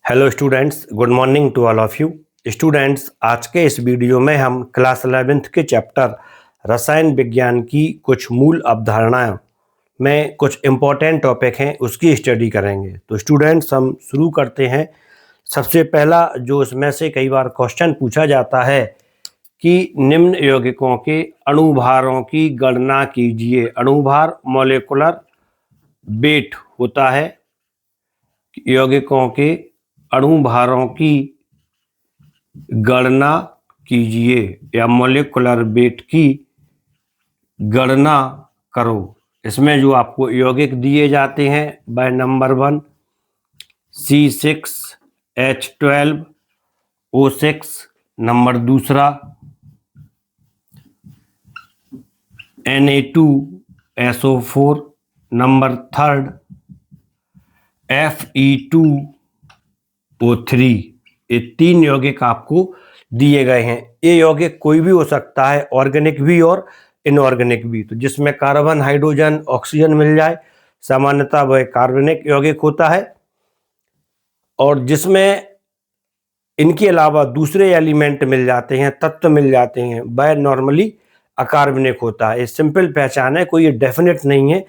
Hello students, good morning to all of you. Students, आज के इस वीडियो में हम क्लास 11th के चैप्टर रसायन विज्ञान की कुछ मूल अवधारणाएं में कुछ इम्पोर्टेंट टॉपिक हैं उसकी स्टडी करेंगे। तो स्टूडेंट्स, हम शुरू करते हैं। सबसे पहला जो इसमें से कई बार क्वेश्चन पूछा जाता है कि निम्न यौगिकों के अणुभारों की गणना कीजिए। अणुभार मॉलिक्यूलर वेट होता है। यौगिकों के अणुभारों की गणना कीजिए या मॉलिक्यूलर वेट की गणना करो। इसमें जो आपको यौगिक दिए जाते हैं वह नंबर 1 C6H12O6, नंबर दूसरा Na2SO4, नंबर थर्ड Fe2O3। ये तीन यौगिक आपको दिए गए हैं। ये यौगिक कोई भी हो सकता है, ऑर्गेनिक भी और इनऑर्गेनिक भी। तो जिसमें कार्बन, हाइड्रोजन, ऑक्सीजन मिल जाए सामान्यतः वह कार्बनिक यौगिक होता है, और जिसमें इनके अलावा दूसरे एलिमेंट मिल जाते हैं, तत्व मिल जाते हैं, वह नॉर्मली अकार्बनिक होता है। ये सिंपल पहचान है, कोई ये डेफिनेट नहीं है।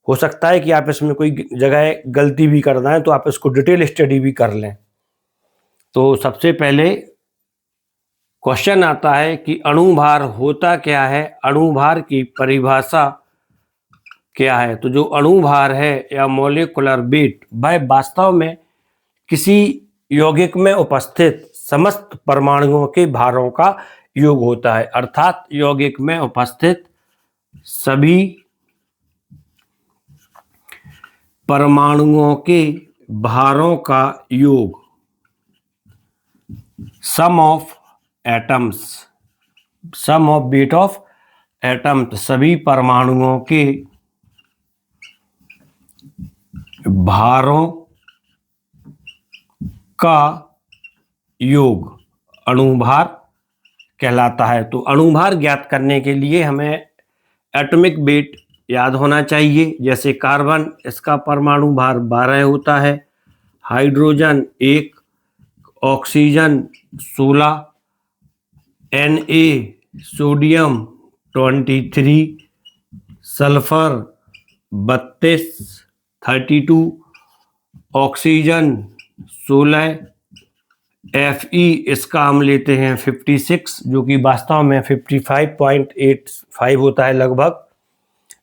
हो सकता है कि आप इसमें कोई जगह गलती भी कर दें, तो आप इसको डिटेल स्टडी भी कर लें। तो सबसे पहले क्वेश्चन आता है कि अणुभार होता क्या है, अणुभार की परिभाषा क्या है। तो जो अणुभार है या मॉलिक्यूलर वेट, वह वास्तव में किसी यौगिक में उपस्थित समस्त परमाणुओं के भारों का योग होता है। अर्थात यौगिक में उपस्थित सभी परमाणुओं के भारों का योग, sum of atoms, sum of weight of atoms, सभी परमाणुओं के भारों का योग अणुभार कहलाता है। तो अणुभार ज्ञात करने के लिए हमें एटॉमिक वेट याद होना चाहिए। जैसे कार्बन, इसका परमाणु भार 12 होता है, hydrogen 1, oxygen 16, Na sodium 23, sulphur 32, oxygen 16, Fe इसका हम लेते हैं 56, जो कि वास्तव में 55.85 होता है लगभग।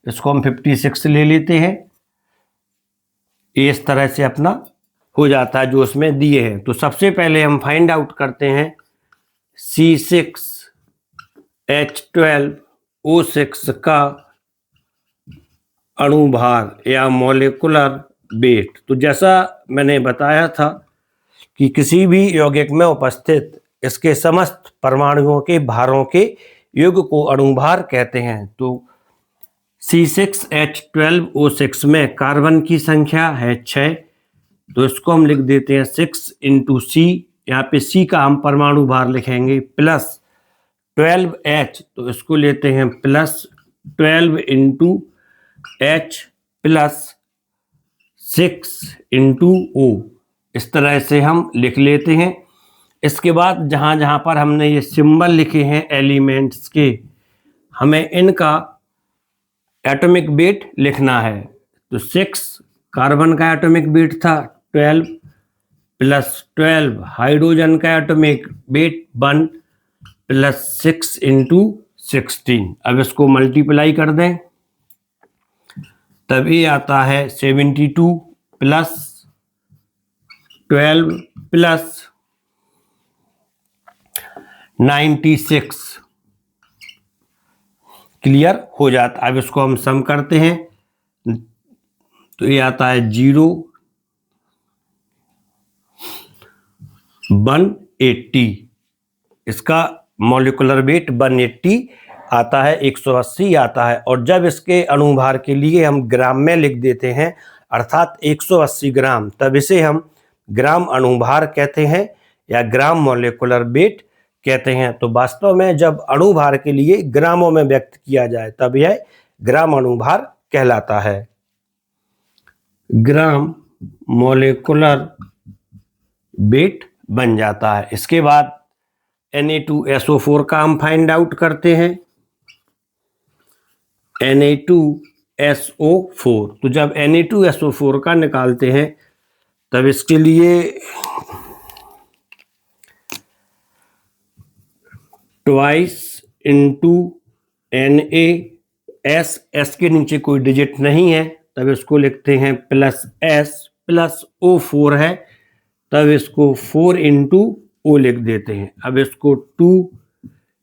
इसको हम 56 ले लेते हैं। इस तरह से अपना हो जाता है जो उसमें दिए हैं। तो सबसे पहले हम फाइंड आउट करते हैं C6H12O6 का अणुभार या मॉलिक्यूलर वेट। तो जैसा मैंने बताया था कि किसी भी यौगिक में उपस्थित इसके समस्त परमाणुओं के भारों के योग को अणुभार कहते हैं। तो C6H12O6 में कार्बन की संख्या है 6, तो इसको हम लिख देते हैं 6 × C। यहाँ पे C का हम परमाणु भार लिखेंगे प्लस 12H, तो इसको लेते हैं प्लस 12 × H प्लस 6 × O। इस तरह से हम लिख लेते हैं। इसके बाद जहाँ जहाँ पर हमने ये सिंबल लिखे हैं एलिमेंट्स के, हमें इनका एटॉमिक वेट लिखना है। तो 6 कार्बन का एटॉमिक वेट था 12 प्लस 12 हाइड्रोजन का एटॉमिक वेट 1 प्लस 6 × 16। अब इसको मल्टीप्लाई कर दें, तभी आता है 72 प्लस 12 प्लस 96। क्लियर हो जाता। अब इसको हम सम करते हैं, तो ये आता है 0 180। इसका मॉलिक्यूलर वेट 180 आता है, 180 आता है। और जब इसके अणुभार के लिए हम ग्राम में लिख देते हैं, अर्थात 180 ग्राम, तब इसे हम ग्राम अणुभार कहते हैं या ग्राम मॉलिक्यूलर वेट कहते हैं। तो वास्तव में जब अणुभार के लिए ग्रामों में व्यक्त किया जाए तब यह ग्राम अणुभार कहलाता है। ग्राम मॉलिक्यूलर बेट बन जाता है। इसके बाद Na2SO4 का हम फाइंड आउट करते हैं। Na2SO4, तो जब Na2SO4 का निकालते हैं तब इसके लिए ट्वाइस इंटू NaS के नीचे कोई डिजिट नहीं है तब इसको लिखते हैं प्लस S प्लस O4 है तब इसको 4 इंटू O लिख देते हैं। अब इसको 2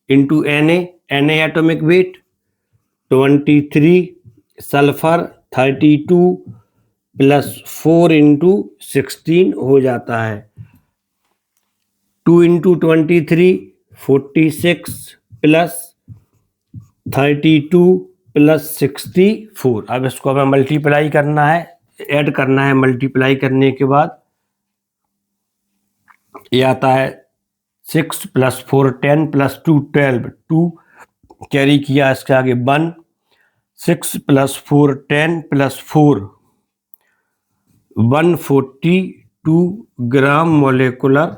into Na atomic weight 23, sulphur 32 plus 4 into 16 हो जाता है। 2 इंटू 23 46 प्लस 32 प्लस 64। अब इसको हमें मल्टीप्लाई करना है, ऐड करना है। मल्टीप्लाई करने के बाद ये आता है 6 प्लस 4 10 प्लस 2 12, 2 कैरी किया इसके आगे 1, 6 प्लस 4 10 प्लस 4 142 ग्राम मोलेकुलर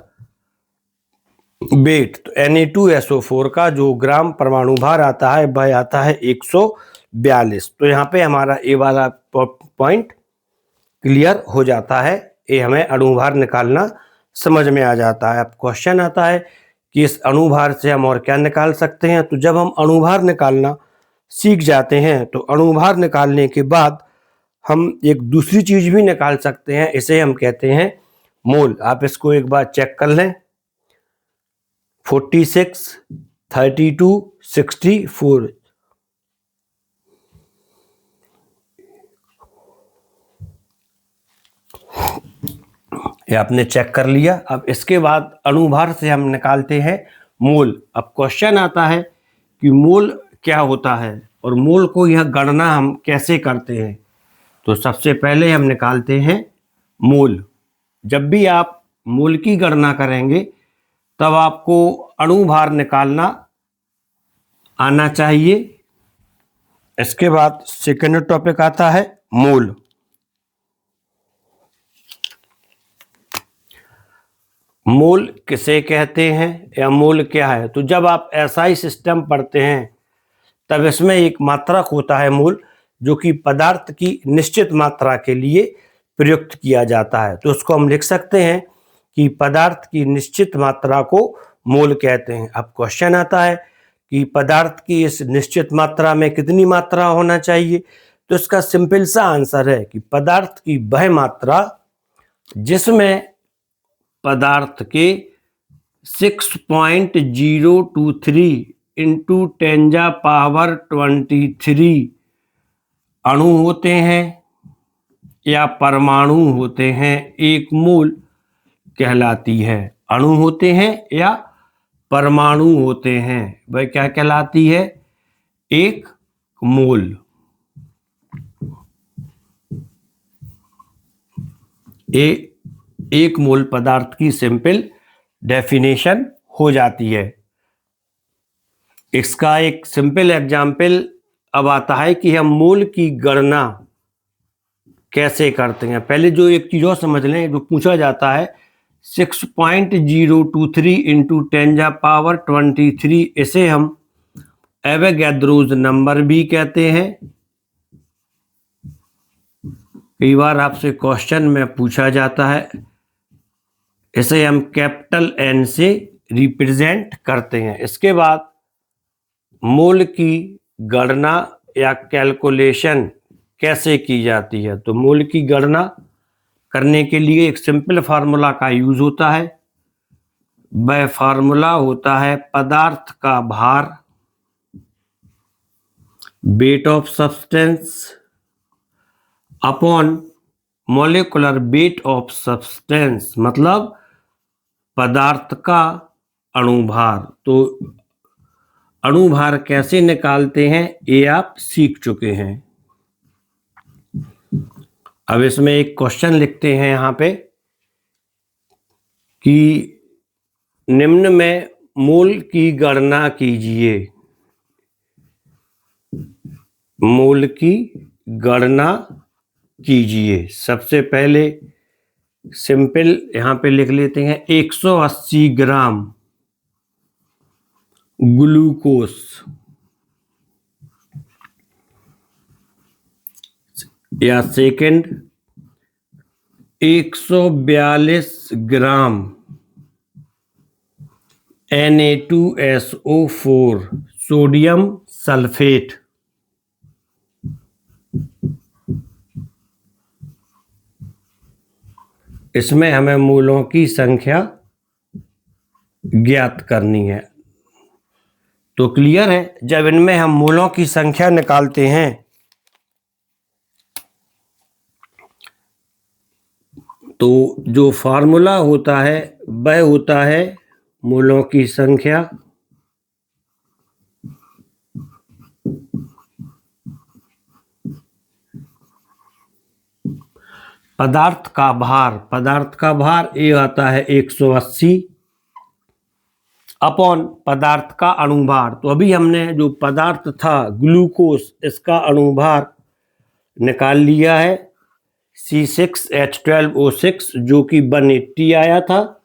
वेट। तो Na2SO4 का जो ग्राम परमाणु भार आता है वह आता है 142। तो यहाँ पे हमारा ए वाला पॉइंट क्लियर हो जाता है। ये हमें अणुभार निकालना समझ में आ जाता है। अब क्वेश्चन आता है कि इस अणुभार से हम और क्या निकाल सकते हैं। तो जब हम अणुभार निकालना सीख जाते हैं तो अणुभार निकालने के बाद हम एक दूसरी चीज भी निकाल सकते हैं, इसे हम कहते हैं मोल। आप इसको एक बार चेक कर लें। 46, 32, 64। ये आपने चेक कर लिया। अब इसके बाद अणुभार से हम निकालते हैं मोल। अब क्वेश्चन आता है कि मोल क्या होता है और मोल को यह गणना हम कैसे करते हैं। तो सबसे पहले हम निकालते हैं मोल। जब भी आप मोल की गणना करेंगे तब आपको अणुभार निकालना आना चाहिए। इसके बाद सेकेंड टॉपिक आता है मोल। मोल किसे कहते हैं या मोल क्या है। तो जब आप SI सिस्टम पढ़ते हैं तब इसमें एक मात्रक होता है मोल, जो कि पदार्थ की निश्चित मात्रा के लिए प्रयुक्त किया जाता है। तो उसको हम लिख सकते हैं कि पदार्थ की निश्चित मात्रा को मोल कहते हैं। अब क्वेश्चन आता है कि पदार्थ की इस निश्चित मात्रा में कितनी मात्रा होना चाहिए। तो इसका सिंपल सा आंसर है कि पदार्थ की वह मात्रा जिसमें पदार्थ के 6.023 इंटू 10⁻23 अणु होते हैं या परमाणु होते हैं, एक मोल कहलाती है। अणु होते हैं या परमाणु होते हैं, वह क्या कहलाती है, एक मोल। एक मोल पदार्थ की सिंपल डेफिनेशन हो जाती है। इसका एक सिंपल एग्जाम्पल अब आता है कि हम मोल की गणना कैसे करते हैं। पहले जो एक चीज और समझ लें, जो पूछा जाता है 6.023 इंटू 10⁻23, इसे हम एवोगैड्रोज नंबर भी कहते हैं। कई बार आपसे क्वेश्चन में पूछा जाता है, इसे हम कैपिटल N से रिप्रेजेंट करते हैं। इसके बाद मोल की गणना या कैलकुलेशन कैसे की जाती है। तो मोल की गणना करने के लिए एक सिंपल फार्मूला का यूज होता है। वह फार्मूला होता है पदार्थ का भार, weight of substance upon molecular weight of substance, मतलब पदार्थ का अणुभार। तो अणुभार कैसे निकालते हैं ये आप सीख चुके हैं। अब इसमें एक क्वेश्चन लिखते हैं यहाँ पे कि निम्न में मोल की गणना कीजिए। मोल की गणना कीजिए। सबसे पहले सिंपल यहां पे लिख लेते हैं 180 ग्राम ग्लूकोस या सेकंड 142 ग्राम Na2SO4 सोडियम सल्फेट। इसमें हमें मोलों की संख्या ज्ञात करनी है। तो क्लियर है, जब इनमें हम मोलों की संख्या निकालते हैं तो जो फार्मूला होता है वह होता है मोलों की संख्या पदार्थ का भार ये आता है 180 अपॉन पदार्थ का अणुभार। तो अभी हमने जो पदार्थ था ग्लूकोस, इसका अणुभार निकाल लिया है C6H12O6 जो कि 180 आया था,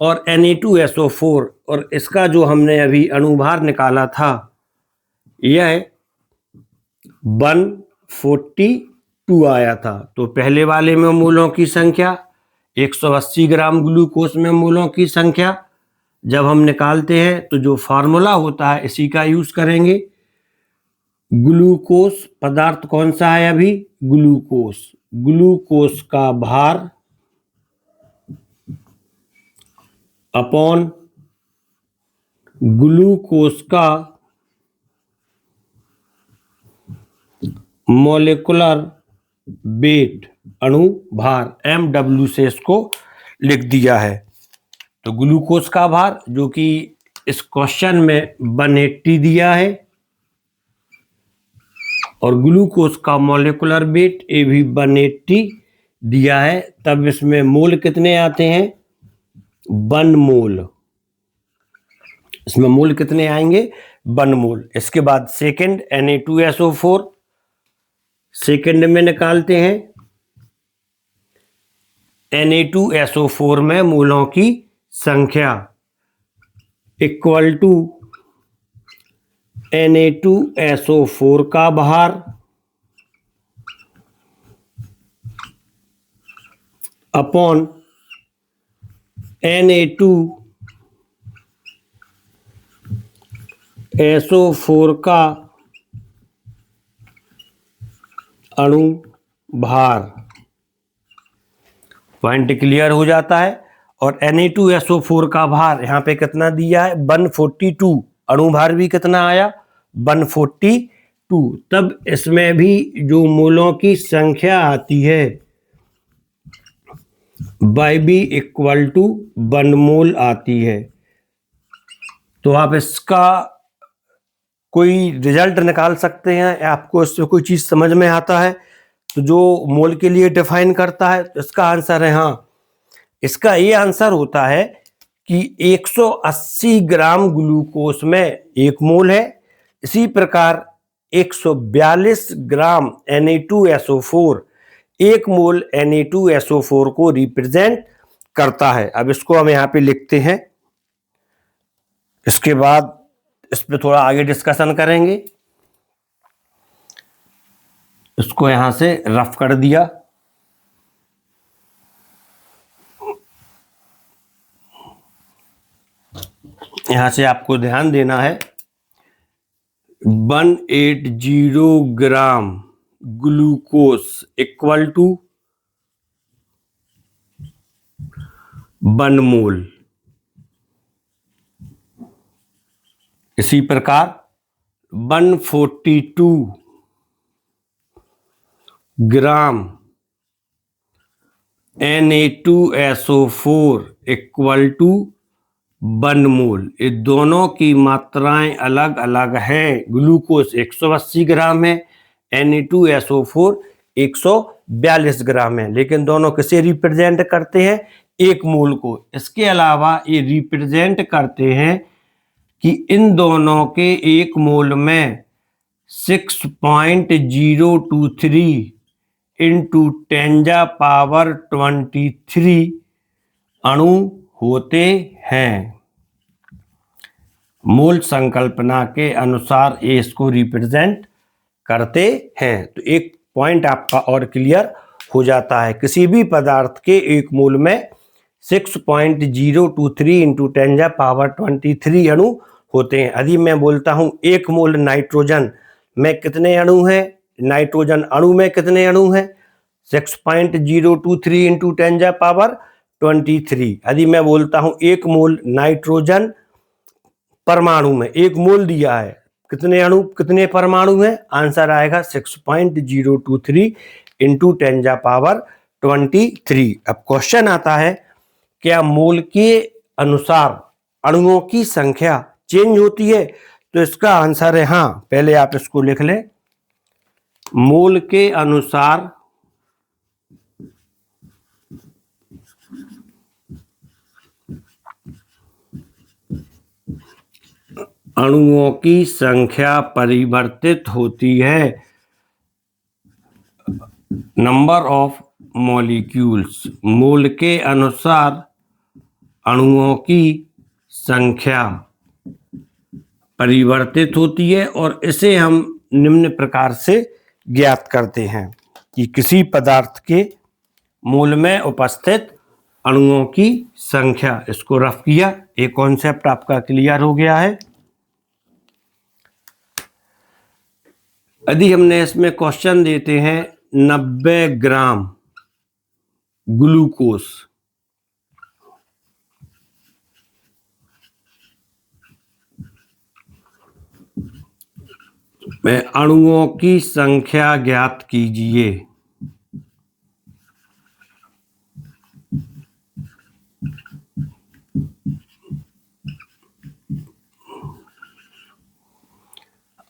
और Na2SO4 और इसका जो हमने अभी अणुभार निकाला था यह 142 आया था। तो पहले वाले में मोलों की संख्या 180 ग्राम ग्लूकोस में मोलों की संख्या जब हम निकालते हैं तो जो फार्मूला होता है इसी का यूज करेंगे। ग्लूकोस पदार्थ कौन सा है अभी, ग्लूकोस का भार अपॉन ग्लूकोस का मॉलिक्यूलर वेट अणु भार MW से इसको लिख दिया है। तो ग्लूकोस का भार जो कि इस क्वेश्चन में 180 दिया है और ग्लूकोस का मॉलिक्यूलर वेट ये भी 180 दिया है, तब इसमें मोल कितने आते हैं 1 मोल। इसमें मोल कितने आएंगे 1 मोल। इसके बाद सेकंड Na2SO4 सेकंड में निकालते हैं। Na2SO4 में मोलों की संख्या इक्वल टू Na2SO4 का भार अपॉन Na2SO4 का अणु भार। पॉइंट क्लियर हो जाता है। और Na2SO4 का भार यहाँ पे कितना दिया है 142, अणु भार भी कितना आया 142। तब इसमें भी जो मोलों की संख्या आती है वह भी इक्वल टू 1 मोल आती है। तो आप इसका कोई रिजल्ट निकाल सकते हैं, आपको इससे कोई चीज समझ में आता है तो जो मोल के लिए डिफाइन करता है तो इसका आंसर है हाँ। इसका ये आंसर होता है कि 180 ग्राम ग्लूकोस में 1 मोल है। इसी प्रकार 142 ग्राम Na2SO4 1 मोल Na2SO4 को रिप्रेजेंट करता है। अब इसको हम यहाँ पे लिखते हैं, इसके बाद इस पे थोड़ा आगे डिस्कशन करेंगे। इसको यहां से रफ कर दिया। यहां से आपको ध्यान देना है 180 ग्राम ग्लूकोस इक्वल टू 1 मोल। इसी प्रकार 142 ग्राम Na2SO4 इक्वल टू 1 मोल। ये दोनों की मात्राएं अलग अलग हैं। ग्लूकोस 180 ग्राम है, Na2SO4 142 ग्राम है, लेकिन दोनों किसे रिप्रेजेंट करते हैं 1 मोल को। इसके अलावा ये रिप्रेजेंट करते हैं कि इन दोनों के 1 मोल में 6.023 इंटू 10⁻23 अणु होते हैं। मूल संकल्पना के अनुसार ये इसको रिप्रेजेंट करते हैं। तो एक पॉइंट आपका और क्लियर हो जाता है। किसी भी पदार्थ के एक मोल में 6.023 इंटू 10⁻23 अणु होते हैं। यदि मैं बोलता हूं एक मोल नाइट्रोजन में कितने अणु हैं, नाइट्रोजन अणु में कितने अणु हैं, 6.023 इंटू 10⁻23। यदि मैं बोलता हूं एक मोल नाइट्रोजन परमाणु में, एक मोल दिया है, कितने अणु कितने परमाणु हैं, आंसर आएगा 6.023 इंटू 10⁻23। अब क्वेश्चन आता है क्या मोल के अनुसार अणुओं की संख्या चेंज होती है? तो इसका आंसर है हाँ। पहले आप इसको लिख लें, मोल के अनुसार अणुओं की संख्या परिवर्तित होती है। नंबर ऑफ मॉलिक्यूल्स, मोल के अनुसार अणुओं की संख्या परिवर्तित होती है और इसे हम निम्न प्रकार से ज्ञात करते हैं कि किसी पदार्थ के मोल में उपस्थित अणुओं की संख्या। इसको रफ किया, एक कॉन्सेप्ट आपका क्लियर हो गया है। यदि हमने इसमें क्वेश्चन देते हैं 90 ग्राम ग्लूकोज में अणुओं की संख्या ज्ञात कीजिए।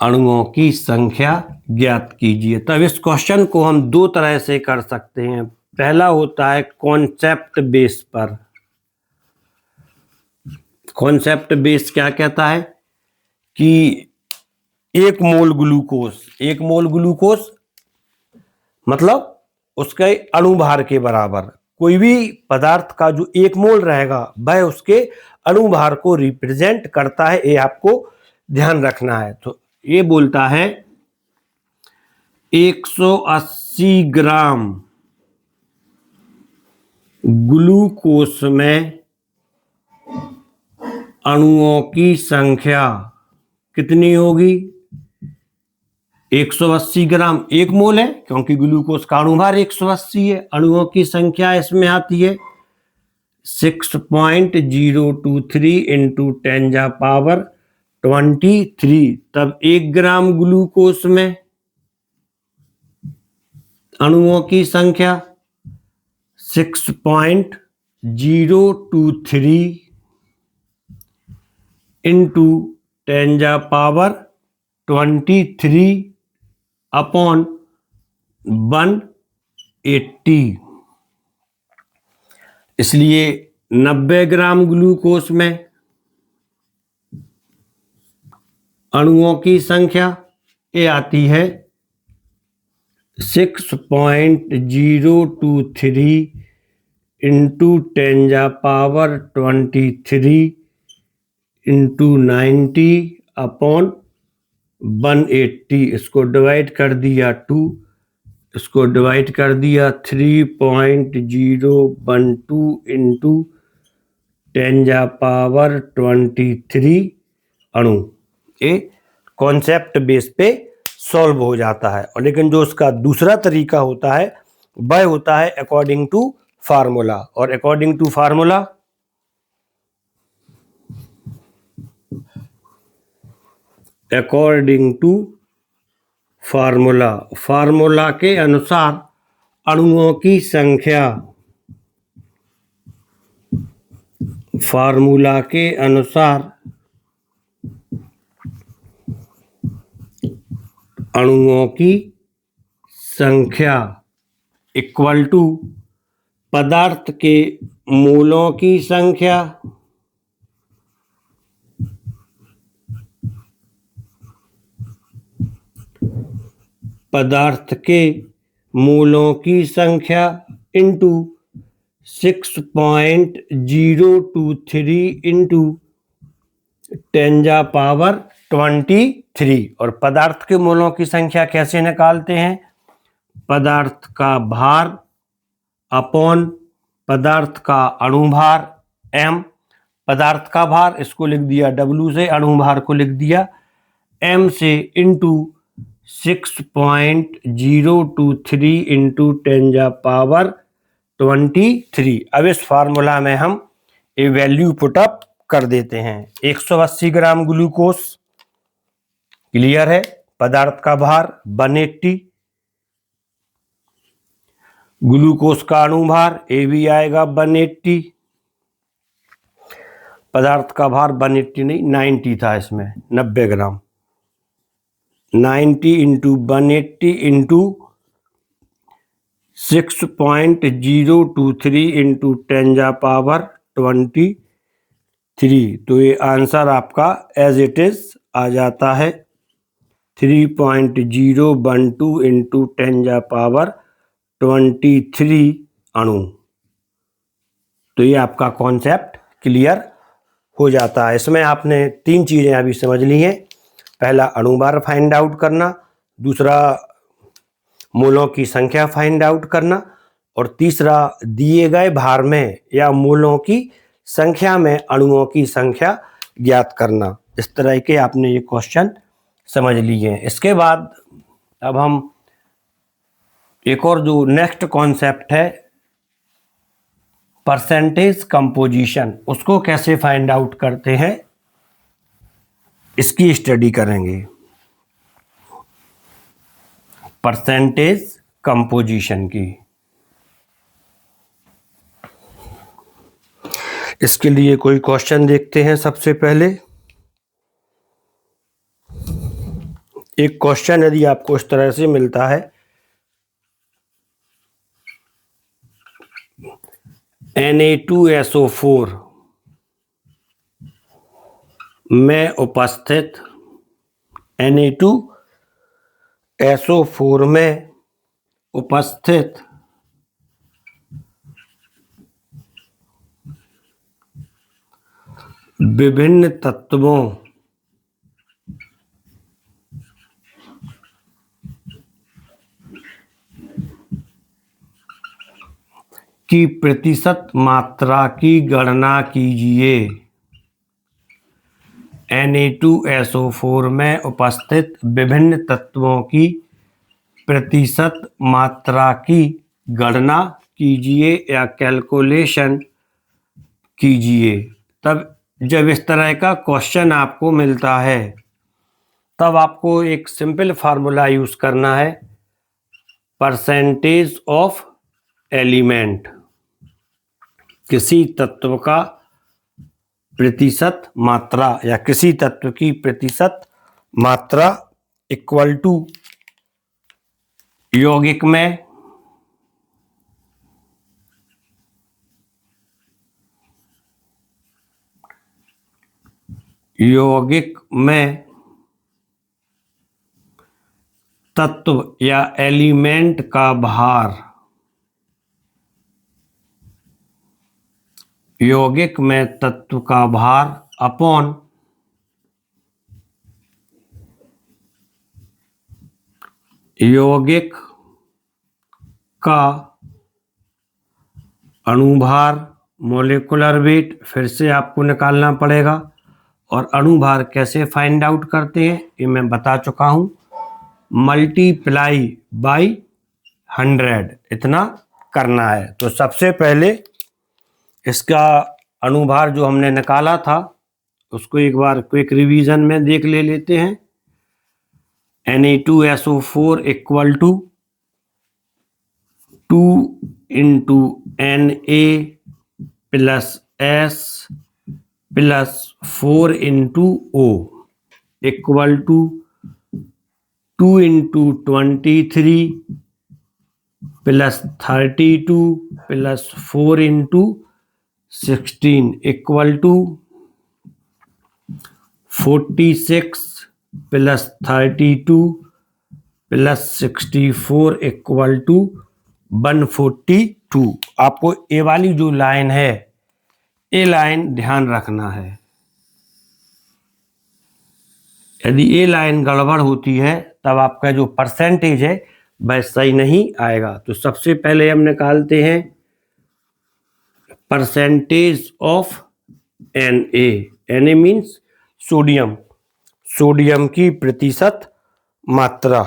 अणुओं की संख्या ज्ञात कीजिए। तब इस क्वेश्चन को हम दो तरह से कर सकते हैं। पहला होता है कॉन्सेप्ट बेस पर। कॉन्सेप्ट बेस क्या कहता है कि एक मोल ग्लूकोज मतलब उसके अणुभार के बराबर। कोई भी पदार्थ का जो एक मोल रहेगा वह उसके अणुभार को रिप्रेजेंट करता है, ये आपको ध्यान रखना है। तो ये बोलता है 180 ग्राम ग्लूकोज में अणुओं की संख्या कितनी होगी? 180 ग्राम, एक मोल है क्योंकि ग्लूकोज का अणुभार 180 है। अणुओं की संख्या इसमें आती है 6.023 इंटू 10⁻23। तब 1 ग्राम ग्लूकोज में अणुओं की संख्या 6.023 इंटू 10⁻23 अपॉन 180। इसलिए 90 ग्राम ग्लूकोज में अणुओं की संख्या ये आती है 6.023 इंटू 10⁻23 इंटू 90 अपॉन 180। इसको डिवाइड कर दिया 2, इसको डिवाइड कर दिया 3.012 इंटू 10⁻23 अणु। ये कॉन्सेप्ट बेस पे सॉल्व हो जाता है। और लेकिन जो उसका दूसरा तरीका होता है वह होता है अकॉर्डिंग टू फार्मूला। और अकॉर्डिंग टू फार्मूला फार्मूला के अनुसार अणुओं की संख्या, फार्मूला के अनुसार अणुओं की संख्या इक्वल टू पदार्थ के मोलों की संख्या पदार्थ के मोलों की संख्या इंटू 6.023 इंटू 10⁻23। और पदार्थ के मोलों की संख्या कैसे निकालते हैं? पदार्थ का भार अपॉन पदार्थ का अणुभार m। पदार्थ का भार इसको लिख दिया W से, अणुभार को लिख दिया m से, इंटू 6.023 इंटू 10⁻23। अब इस फार्मूला में हम ये वैल्यू पुटअप कर देते हैं। 180 ग्राम ग्लूकोज, क्लियर है। पदार्थ का भार 180, ग्लूकोज का अणुभार ए भी आएगा 180, पदार्थ का भार 180 नहीं 90 था, इसमें 90 ग्राम, 90 इंटू 180 इंटू 6.023 इंटू 10⁻23। तो ये आंसर आपका एज इट इज आ जाता है 3.012 इंटू 10⁻23 अणु। तो ये आपका कॉन्सेप्ट क्लियर हो जाता है। इसमें आपने 3 चीज़ें अभी समझ ली हैं। पहला अणुभार फाइंड आउट करना, दूसरा मोलों की संख्या फाइंड आउट करना, और तीसरा दिए गए भार में या मोलों की संख्या में अणुओं की संख्या ज्ञात करना। इस तरह के आपने ये क्वेश्चन समझ लिए हैं। इसके बाद अब हम एक और जो नेक्स्ट कॉन्सेप्ट है परसेंटेज कंपोजिशन, उसको कैसे फाइंड आउट करते हैं इसकी स्टडी करेंगे। परसेंटेज कंपोजिशन की, इसके लिए कोई क्वेश्चन देखते हैं। सबसे पहले एक क्वेश्चन यदि आपको इस तरह से मिलता है, Na2SO4 में उपस्थित Na2SO4 में उपस्थित विभिन्न तत्वों की प्रतिशत मात्रा की गणना कीजिए। Na2SO4 में उपस्थित विभिन्न तत्वों की प्रतिशत मात्रा की गणना कीजिए या कैलकुलेशन कीजिए। तब जब इस तरह का क्वेश्चन आपको मिलता है तब आपको एक सिंपल फार्मूला यूज करना है, परसेंटेज ऑफ एलिमेंट, किसी तत्व का प्रतिशत मात्रा या किसी तत्व की प्रतिशत मात्रा इक्वल टू यौगिक में तत्व या एलिमेंट का भार, यौगिक में तत्व का भार अपॉन यौगिक का अणुभार, मोलिकुलर वेट फिर से आपको निकालना पड़ेगा। और अणुभार कैसे फाइंड आउट करते हैं ये मैं बता चुका हूं, मल्टीप्लाई बाई 100 इतना करना है। तो सबसे पहले इसका अणुभार जो हमने निकाला था उसको एक बार क्विक रिवीजन में देख लेते हैं। Na2SO4 equal to 2 into Na plus S plus 4 into O equal to 2 into 23 plus 32 plus 4 into 16 equal to 46 plus 32 plus 64 equal to 142। आपको ए वाली जो लाइन है, ए लाइन ध्यान रखना है। यदि ए लाइन गड़बड़ होती है तब आपका जो परसेंटेज है वह सही नहीं आएगा। तो सबसे पहले हम निकालते हैं percentage of Na means sodium, sodium की प्रतिशत मात्रा।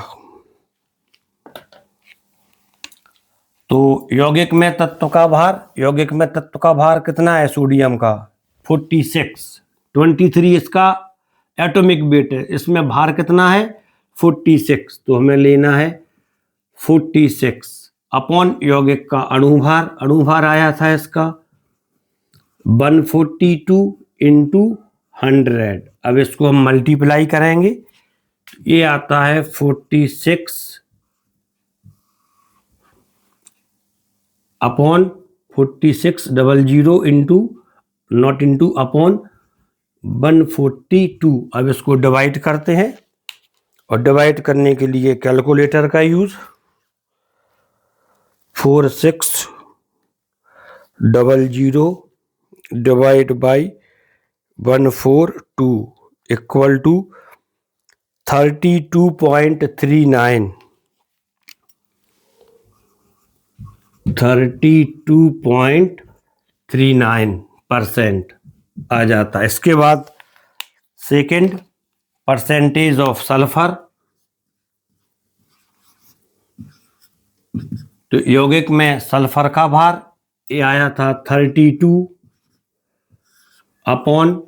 तो यौगिक में तत्व का भार, यौगिक में तत्व का भार कितना है सोडियम का? 46। 23 इसका एटॉमिक वेट है, इसमें भार कितना है? 46। तो हमें लेना है 46 अपॉन यौगिक का अणुभार, अणुभार आया था इसका 142 इंटू 100। अब इसको हम मल्टीप्लाई करेंगे, ये आता है 46 upon 4600 into not into upon 142। अब इसको डिवाइड करते हैं और डिवाइड करने के लिए कैलकुलेटर का use. 4600 divide by 142 equal to 32.39। 32.39% आ जाता है। इसके बाद सेकेंड परसेंटेज ऑफ सल्फर। तो यौगिक में सल्फर का भार ये आया था 32 अपॉन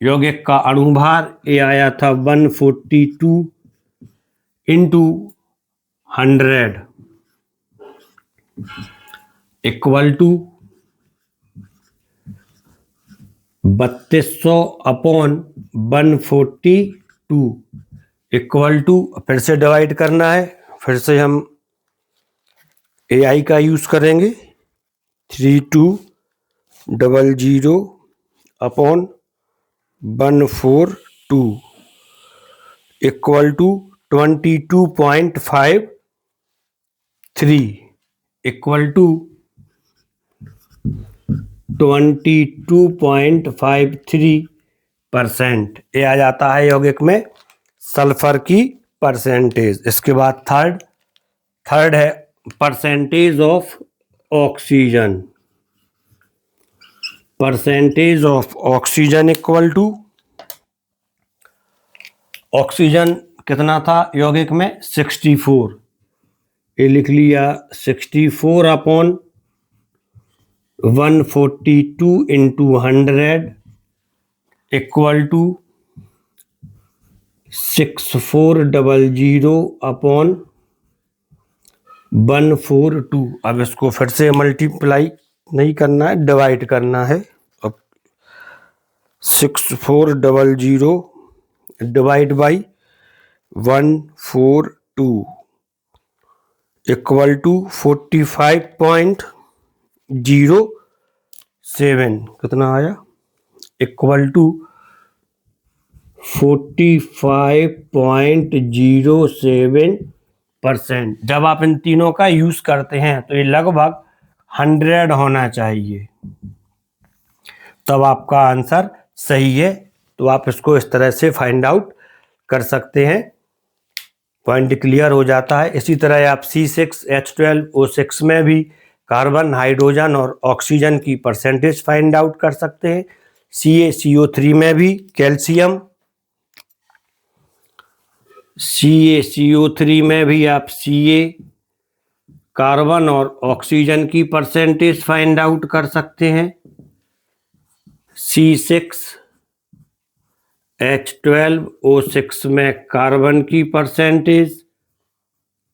यौगिक का अणुभार ये आया था 142 into 100 equal to 3200 upon 142 equal to, फिर से डिवाइड करना है, फिर से हम AI का यूज करेंगे। 3200 upon 142 equal to 22.53 equal to 22.53%। ये आ जाता है यौगिक में सल्फर की परसेंटेज। इसके बाद थर्ड है percentage of oxygen. Percentage of oxygen equal to, oxygen कितना था यौगिक में? 64। ये लिख लिया 64 upon 142 into 100 equal to 6400 upon 142। अब इसको फिर से मल्टीप्लाई नहीं करना है, डिवाइड करना है। अब 6400 डिवाइड बाई 142 इक्वल टू 45.07। कितना आया? Equal to 45.07%। जब आप इन तीनों का यूज करते हैं तो ये लगभग 100 होना चाहिए, तब आपका आंसर सही है। तो आप इसको इस तरह से फाइंड आउट कर सकते हैं, पॉइंट क्लियर हो जाता है। इसी तरह आप C6H12O6 में भी कार्बन, हाइड्रोजन और ऑक्सीजन की परसेंटेज फाइंड आउट कर सकते हैं। CaCO3 में भी कैल्शियम, CaCO3 में भी आप Ca, कार्बन और ऑक्सीजन की परसेंटेज फाइंड आउट कर सकते हैं। C6H12O6 में कार्बन की परसेंटेज,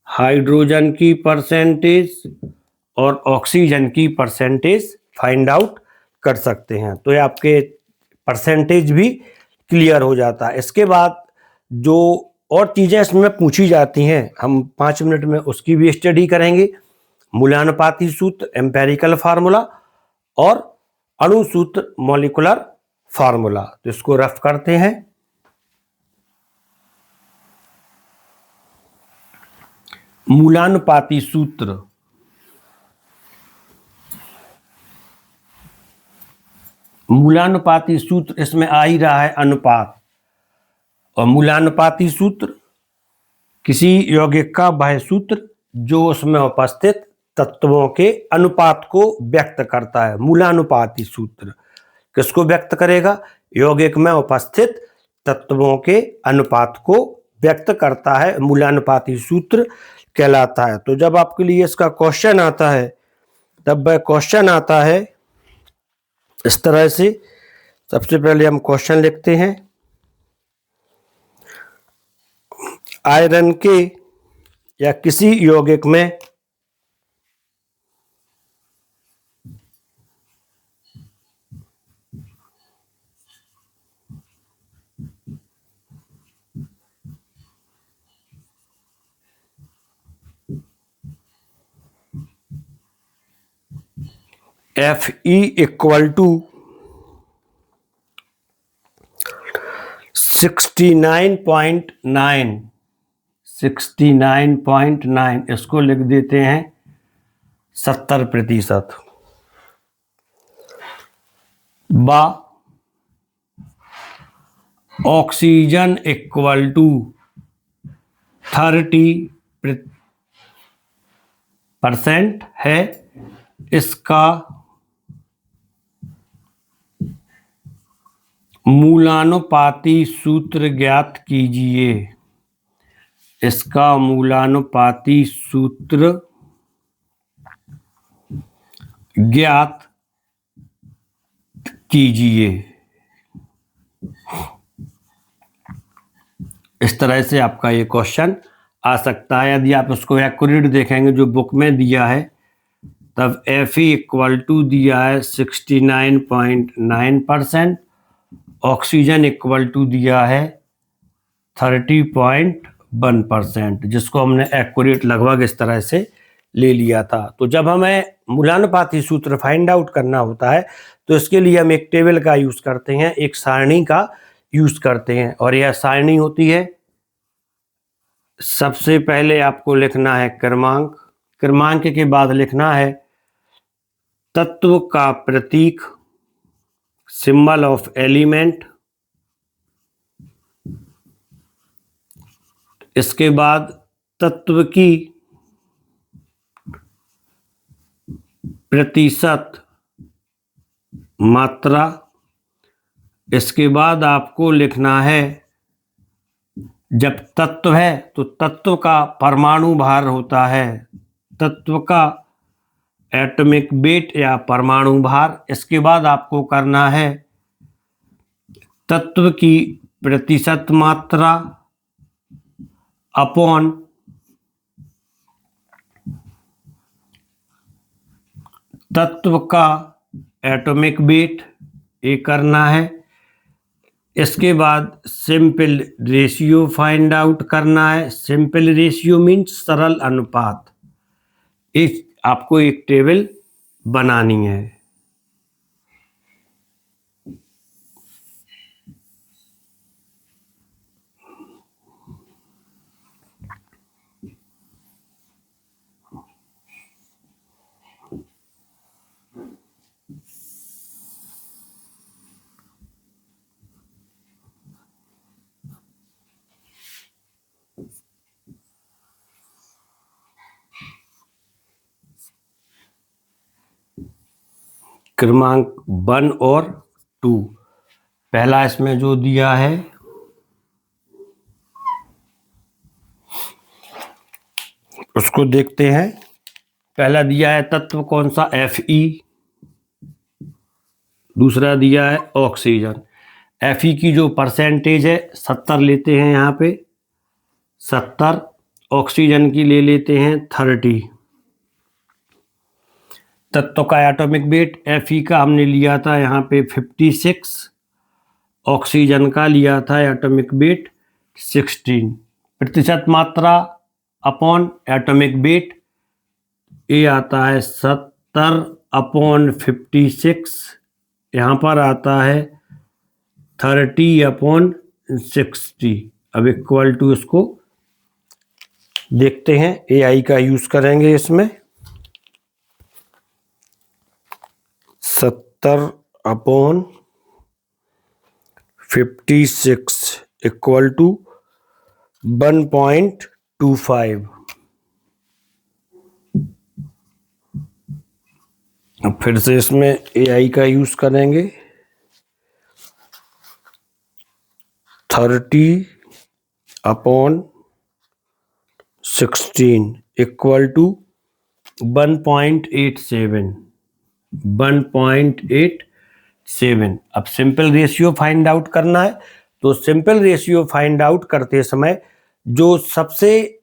हाइड्रोजन की परसेंटेज और ऑक्सीजन की परसेंटेज फाइंड आउट कर सकते हैं। तो ये आपके परसेंटेज भी क्लियर हो जाता है। इसके बाद जो और चीज़ें इसमें पूछी जाती हैं, हम 5 मिनट में उसकी भी स्टडी करेंगे। मूल्यानुपाती सूत्र, एम्पेरिकल फार्मूला और अणु सूत्र, मॉलिक्यूलर फार्मूला। तो इसको रफ करते हैं। मूलानुपाती सूत्र, मूलानुपाती सूत्र इसमें आ ही रहा है अनुपात, और मूलानुपाती सूत्र किसी यौगिक का वह सूत्र जो उसमें उपस्थित तत्वों के अनुपात को व्यक्त करता है। मूलानुपाती सूत्र किसको व्यक्त करेगा? यौगिक में उपस्थित तत्वों के अनुपात को व्यक्त करता है, मूलानुपाती सूत्र कहलाता है। तो जब आपके लिए इसका क्वेश्चन आता है, तब वह क्वेश्चन आता है इस तरह से। सबसे पहले हम क्वेश्चन लिखते हैं। आयरन के या किसी यौगिक में Fe इक्वल टू 69.9, इसको लिख देते हैं 70%। बा ऑक्सीजन इक्वल टू 30% है, इसका मूलानुपाती सूत्र ज्ञात कीजिए। इसका मूलानुपाती सूत्र ज्ञात कीजिए। इस तरह से आपका ये क्वेश्चन आ सकता है। यदि आप उसको एक्यूरेट देखेंगे जो बुक में दिया है, तब Fe इक्वल टू दिया है 69.9%, ऑक्सीजन इक्वल टू दिया है 30.1%, जिसको हमने एक्यूरेट लगभग इस तरह से ले लिया था। तो जब हमें मूलानुपाती सूत्र फाइंड आउट करना होता है, तो इसके लिए हम एक टेबल का यूज करते हैं, एक सारणी का यूज करते हैं। और यह सारणी होती है, सबसे पहले आपको लिखना है क्रमांक, क्रमांक के बाद लिखना है तत्व का प्रतीक, सिंबल ऑफ एलिमेंट। इसके बाद तत्व की प्रतिशत मात्रा। इसके बाद आपको लिखना है, जब तत्व है तो तत्व का परमाणु भार होता है, तत्व का एटॉमिक वेट या परमाणु भार। इसके बाद आपको करना है तत्व की प्रतिशत मात्रा अपॉन तत्व का एटॉमिक वेट, ये करना है। इसके बाद सिंपल रेशियो फाइंड आउट करना है। सिंपल रेशियो मीन्स सरल अनुपात। इस आपको एक टेबल बनानी है। क्रमांक 1 और 2, पहला इसमें जो दिया है उसको देखते हैं। पहला दिया है तत्व कौन सा? Fe। दूसरा दिया है ऑक्सीजन। Fe की जो परसेंटेज है 70 लेते हैं, यहाँ पे 70। ऑक्सीजन की ले लेते हैं 30। तत्व का एटॉमिक वेट Fe का हमने लिया था यहाँ पे 56, ऑक्सीजन का लिया था एटॉमिक वेट 16। प्रतिशत मात्रा अपॉन एटॉमिक वेट, ये आता है 70 अपॉन 56, यहाँ पर आता है 30 अपॉन 60। अब इक्वल टू इसको देखते हैं, AI का यूज करेंगे इसमें। 70/56 इक्वल टू 1.25। अब फिर से इसमें AI का यूज करेंगे। 30/16 इक्वल टू 1.87। 1.87। अब सिंपल रेशियो फाइंड आउट करना है, तो सिंपल रेशियो फाइंड आउट करते समय जो सबसे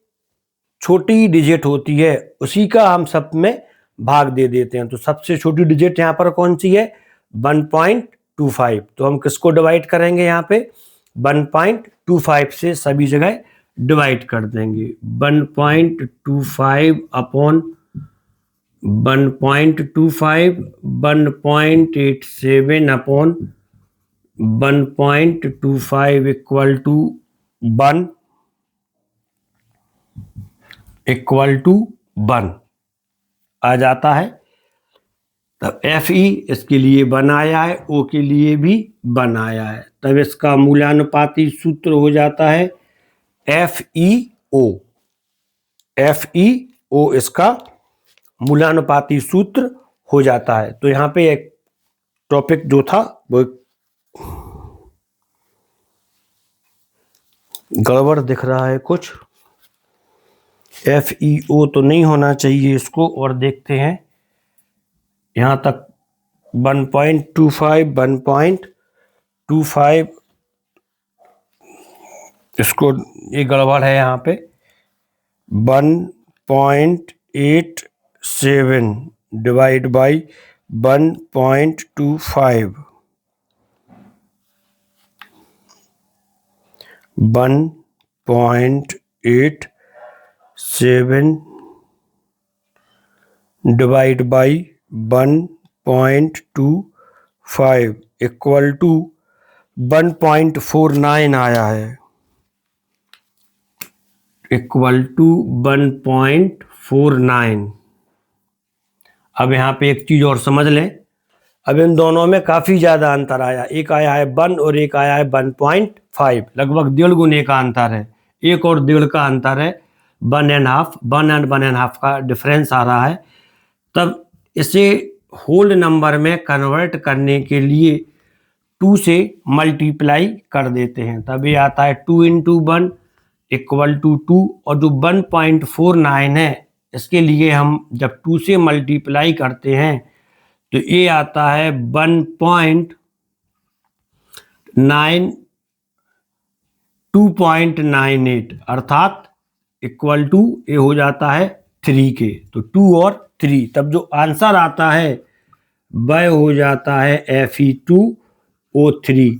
छोटी डिजिट होती है उसी का हम सब में भाग दे देते हैं। तो सबसे छोटी डिजिट यहाँ पर कौन सी है? 1.25। तो हम किसको डिवाइड करेंगे? यहाँ पे 1.25 से सभी जगह डिवाइड कर देंगे। 1.25 अपॉन 1.25, 1.87 अपॉन 1.25 इक्वल टू 1 आ जाता है। तब FE इसके लिए 1 आया है, O के लिए भी 1 आया है। तब इसका मूलानुपाती सूत्र हो जाता है FeO। FeO इसका मूलानुपाती सूत्र हो जाता है। तो यहाँ पे एक टॉपिक जो था वो गड़बड़ दिख रहा है कुछ। FeO तो नहीं होना चाहिए इसको, और देखते हैं यहाँ तक 1.25 1.25 इसको, ये गड़बड़ है यहाँ पे। 1.87 divide by 1.25, 1.87 divide by 1.25 equal to 1.49 आया है। Equal to 1.49। अब यहाँ पे एक चीज और समझ लें, अब इन दोनों में काफी ज्यादा अंतर आया। एक आया है 1 और एक आया है 1.5, लगभग 1.5 गुने का अंतर है। 1 और 1.5 का अंतर है, 1.5, 1 and 1.5 का डिफरेंस आ रहा है। तब इसे होल नंबर में कन्वर्ट करने के लिए 2 से मल्टीप्लाई कर देते हैं। तब ये आता है 2 into 1 इक्वल टू 2। और जो 1.49 है इसके लिए हम जब 2 से मल्टीप्लाई करते हैं तो ये आता है 2.98 अर्थात इक्वल टू ये हो जाता है 3 के। तो 2 और 3, तब जो आंसर आता है वह हो जाता है Fe2O3।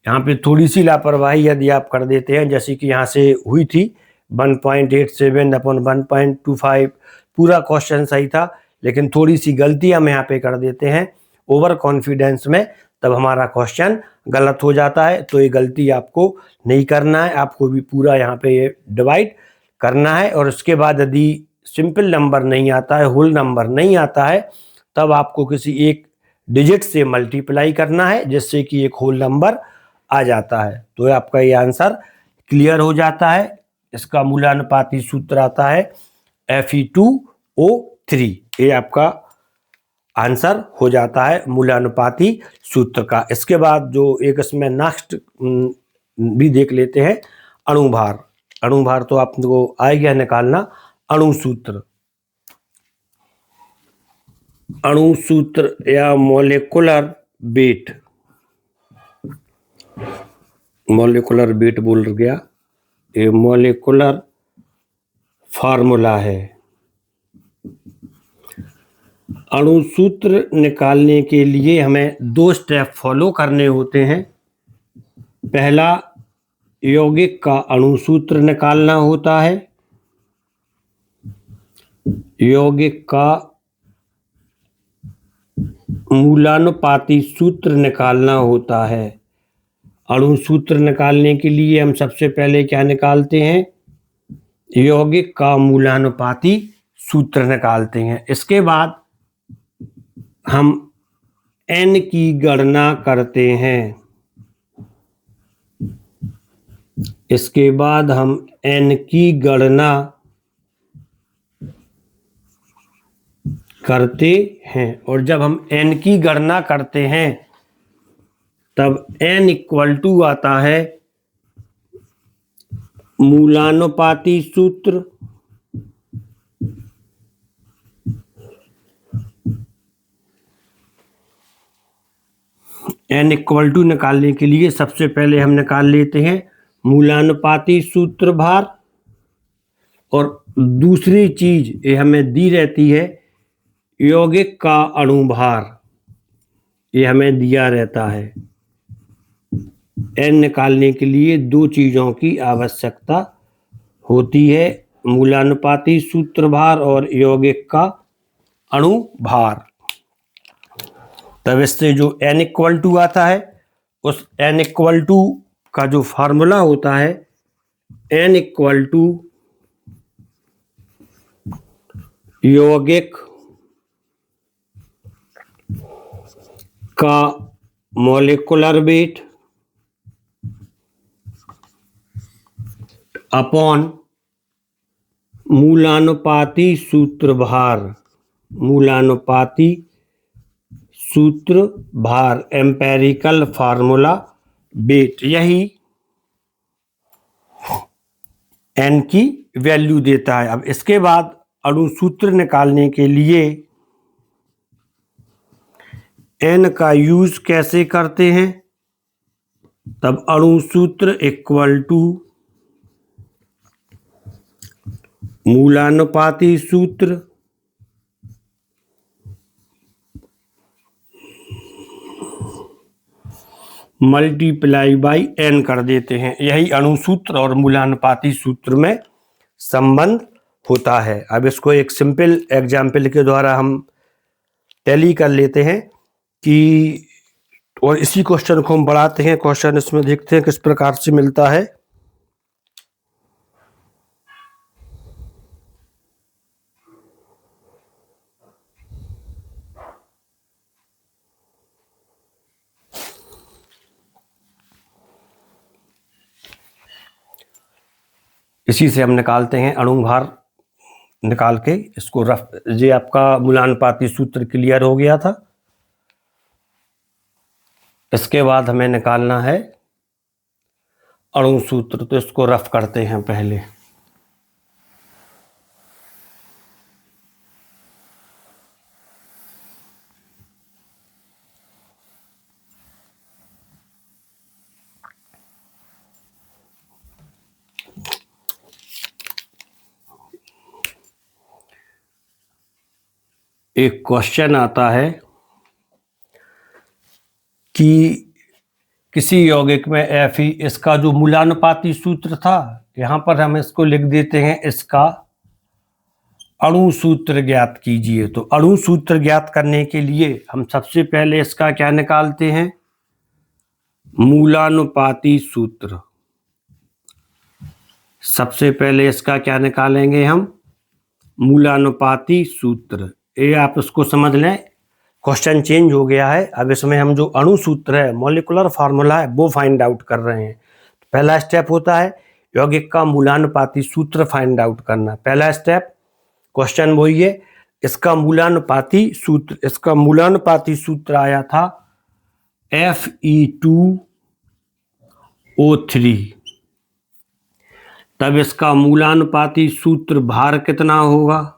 यहाँ पे थोड़ी सी लापरवाही यदि आप कर देते हैं, जैसे कि यहाँ से हुई थी 1.87 अपॉन 1.25, पूरा क्वेश्चन सही था, लेकिन थोड़ी सी गलती हम यहाँ पे कर देते हैं ओवर कॉन्फिडेंस में, तब हमारा क्वेश्चन गलत हो जाता है। तो ये गलती आपको नहीं करना है, आपको भी पूरा यहाँ पे ये डिवाइड करना है। और उसके बाद यदि सिंपल नंबर नहीं आता है, होल नंबर नहीं आता है, तब आपको किसी एक डिजिट से मल्टीप्लाई करना है जिससे कि एक होल नंबर आ जाता है। तो आपका ये आंसर क्लियर हो जाता है। इसका मूलानुपाती सूत्र आता है Fe2O3। ये आपका आंसर हो जाता है मूलानुपाती सूत्र का। इसके बाद जो एक इसमें नेक्स्ट भी देख लेते हैं, अणुभार। अणुभार तो आपको आ गया निकालना। अणु सूत्र, अणु सूत्र या मॉलिक्यूलर वेट, मॉलिक्यूलर वेट बोल गया, ये मॉलिक्यूलर फार्मूला है। अणु सूत्र निकालने के लिए हमें 2 स्टेप फॉलो करने होते हैं। पहला, यौगिक का अणु सूत्र निकालना होता है। यौगिक का मूलानुपाती सूत्र निकालना होता है। अणु सूत्र निकालने के लिए हम सबसे पहले क्या निकालते हैं? यौगिक का मूलानुपाती सूत्र निकालते हैं। इसके बाद हम n की गणना करते हैं। इसके बाद हम n की गणना करते हैं और जब हम n की गणना करते हैं तब n इक्वल टू आता है मूलानुपाती सूत्र n इक्वल टू निकालने के लिए सबसे पहले हम निकाल लेते हैं मूलानुपाती सूत्र भार, और दूसरी चीज ये हमें दी रहती है यौगिक का अणुभार, ये हमें दिया रहता है। n निकालने के लिए दो चीजों की आवश्यकता होती है, मूलानुपाती सूत्र भार और यौगिक का अणुभार। तब इससे जो n इक्वल टू आता है उस n इक्वल टू का जो फार्मूला होता है n इक्वल टू यौगिक का मॉलिक्यूलर वेट अपॉन मूलानुपाती सूत्र भार, मूलानुपाती सूत्र भार एम्पेरिकल फार्मूला वेट, यही n की वैल्यू देता है। अब इसके बाद अणु सूत्र निकालने के लिए n का यूज कैसे करते हैं, तब अणु सूत्र इक्वल टू मूलानुपाती सूत्र मल्टीप्लाई बाई n कर देते हैं। यही अणु सूत्र और मूलानुपाती सूत्र में संबंध होता है। अब इसको एक सिंपल एग्जाम्पल के द्वारा हम टैली कर लेते हैं कि, और इसी क्वेश्चन को हम बढ़ाते हैं। क्वेश्चन इसमें देखते हैं किस प्रकार से मिलता है। इसी से हम निकालते हैं अणुभार, निकाल के इसको रफ, ये आपका मूलानुपाती सूत्र क्लियर हो गया था। इसके बाद हमें निकालना है अणु सूत्र, तो इसको रफ करते हैं पहले। एक क्वेश्चन आता है कि किसी यौगिक में Fe, इसका जो मूलानुपाती सूत्र था, यहाँ पर हम इसको लिख देते हैं, इसका अणु सूत्र ज्ञात कीजिए। तो अणु सूत्र ज्ञात करने के लिए हम सबसे पहले इसका क्या निकालते हैं, मूलानुपाती सूत्र। सबसे पहले इसका क्या निकालेंगे हम, मूलानुपाती सूत्र। ये आप इसको समझ लें, क्वेश्चन चेंज हो गया है। अब इसमें हम जो अणु सूत्र है, मॉलिक्यूलर फार्मूला है, वो फाइंड आउट कर रहे हैं। पहला स्टेप होता है यौगिक का मूलानुपाती सूत्र फाइंड आउट करना। पहला स्टेप, क्वेश्चन वही है, इसका मूलानुपाती सूत्र, इसका मूलानुपाती सूत्र आया था Fe2O3। तब इसका मूलानुपाती सूत्र भार कितना होगा,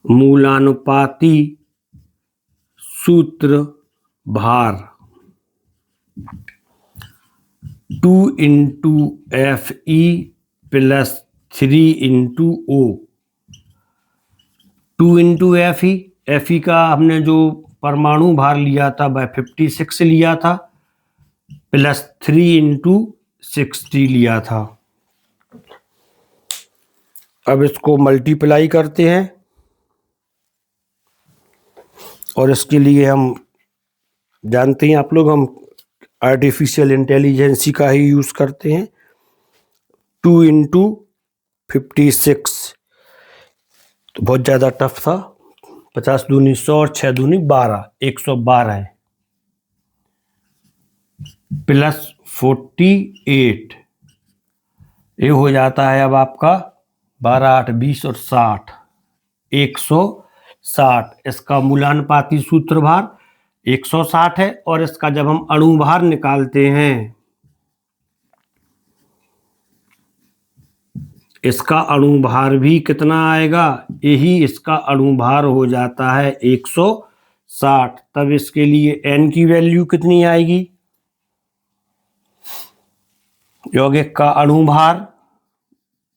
मूलानुपाती सूत्र भार 2 into Fe plus 3 into O। 2 into Fe का हमने जो परमाणु भार लिया था वह 56 लिया था, प्लस 3 इंटू 60 लिया था। अब इसको मल्टीप्लाई करते हैं और इसके लिए हम जानते हैं आप लोग, हम आर्टिफिशियल इंटेलिजेंसी का ही यूज़ करते हैं। 2 इंटू 56, तो बहुत ज़्यादा टफ था। 50 दूनी 100 और 6 दूनी 12, 112 है, प्लस 48, ये हो जाता है अब आपका 12, 8, 20 और 60, 160। इसका मूलानुपाती सूत्र भार 160 है, और इसका जब हम अणु भार निकालते हैं, इसका अणु भार भी कितना आएगा, यही इसका अणु भार हो जाता है 160। तब इसके लिए n की वैल्यू कितनी आएगी, यौगिक का अणु भार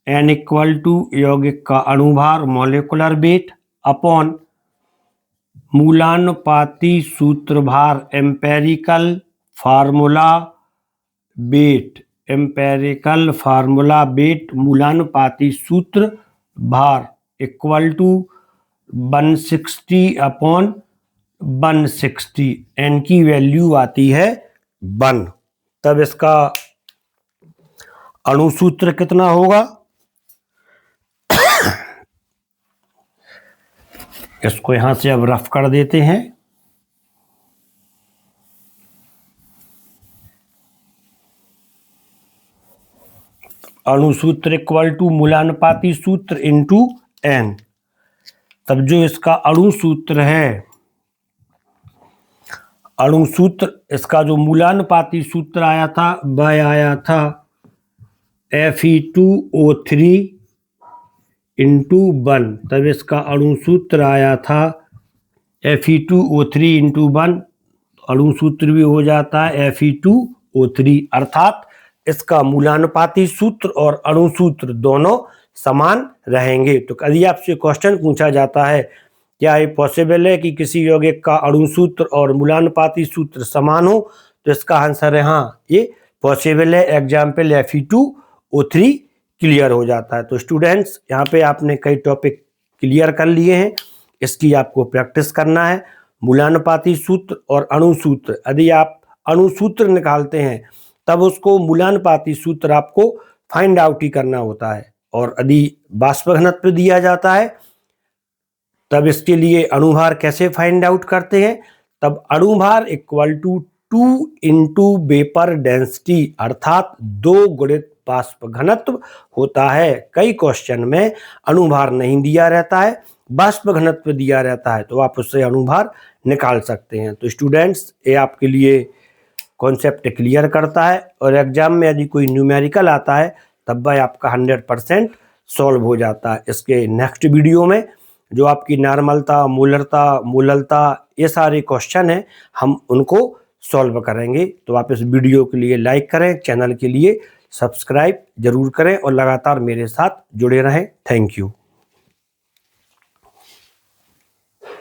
n इक्वल टू यौगिक का अणु भार मॉलिक्यूलर वेट अपॉन मूलानुपाती सूत्र भार empirical formula weight, empirical formula weight मूलानुपाती सूत्र भार इक्वल टू 160 अपॉन 160, n की वैल्यू आती है 1। तब इसका अणु सूत्र कितना होगा, इसको यहां से अब रफ कर देते हैं। अणु सूत्र इक्वल टू मूलानुपाती सूत्र इंटू n। तब जो इसका अणु सूत्र है, अणु सूत्र इसका जो मूलानुपाती सूत्र आया था वह आया था Fe2O3 इंटू 1। तब इसका अणु सूत्र आया था Fe2O3 इंटू 1, अणु सूत्र भी हो जाता है Fe2O3, अर्थात इसका मूलानुपाती सूत्र और अणु सूत्र दोनों समान रहेंगे। तो यदि आपसे क्वेश्चन पूछा जाता है क्या ये पॉसिबल है कि किसी यौगिक का अणु सूत्र और मूलानुपाती सूत्र समान हो, तो इसका आंसर है हाँ, ये पॉसिबल है। एग्जाम्पल Fe2O3 क्लियर हो जाता है। तो स्टूडेंट्स, यहाँ पे आपने कई टॉपिक क्लियर कर लिए हैं, इसकी आपको प्रैक्टिस करना है। मूलानुपाती सूत्र और अणु सूत्र, यदि आप अणु सूत्र निकालते हैं तब उसको मूलानुपाती सूत्र आपको फाइंड आउट ही करना होता है, और यदि बाष्प घनत्व दिया जाता है तब इसके लिए अणुभार कैसे फाइंड आउट करते हैं, तब अणुभार equal to 2 into vapour density, अर्थात 2 गुणित बाष्प घनत्व होता है। कई क्वेश्चन में अणुभार नहीं दिया रहता है, बाष्प घनत्व दिया रहता है, तो आप उससे अणुभार निकाल सकते हैं। तो स्टूडेंट्स, ये आपके लिए कॉन्सेप्ट क्लियर करता है, और एग्जाम में यदि कोई न्यूमेरिकल आता है तब वह आपका 100% सॉल्व हो जाता है। इसके नेक्स्ट वीडियो में जो आपकी नॉर्मलता, मूललता ये सारे क्वेश्चन हैं, हम उनको सॉल्व करेंगे। तो आप इस वीडियो के लिए लाइक करें, चैनल के लिए सब्सक्राइब जरूर करें, और लगातार मेरे साथ जुड़े रहें। Thank you.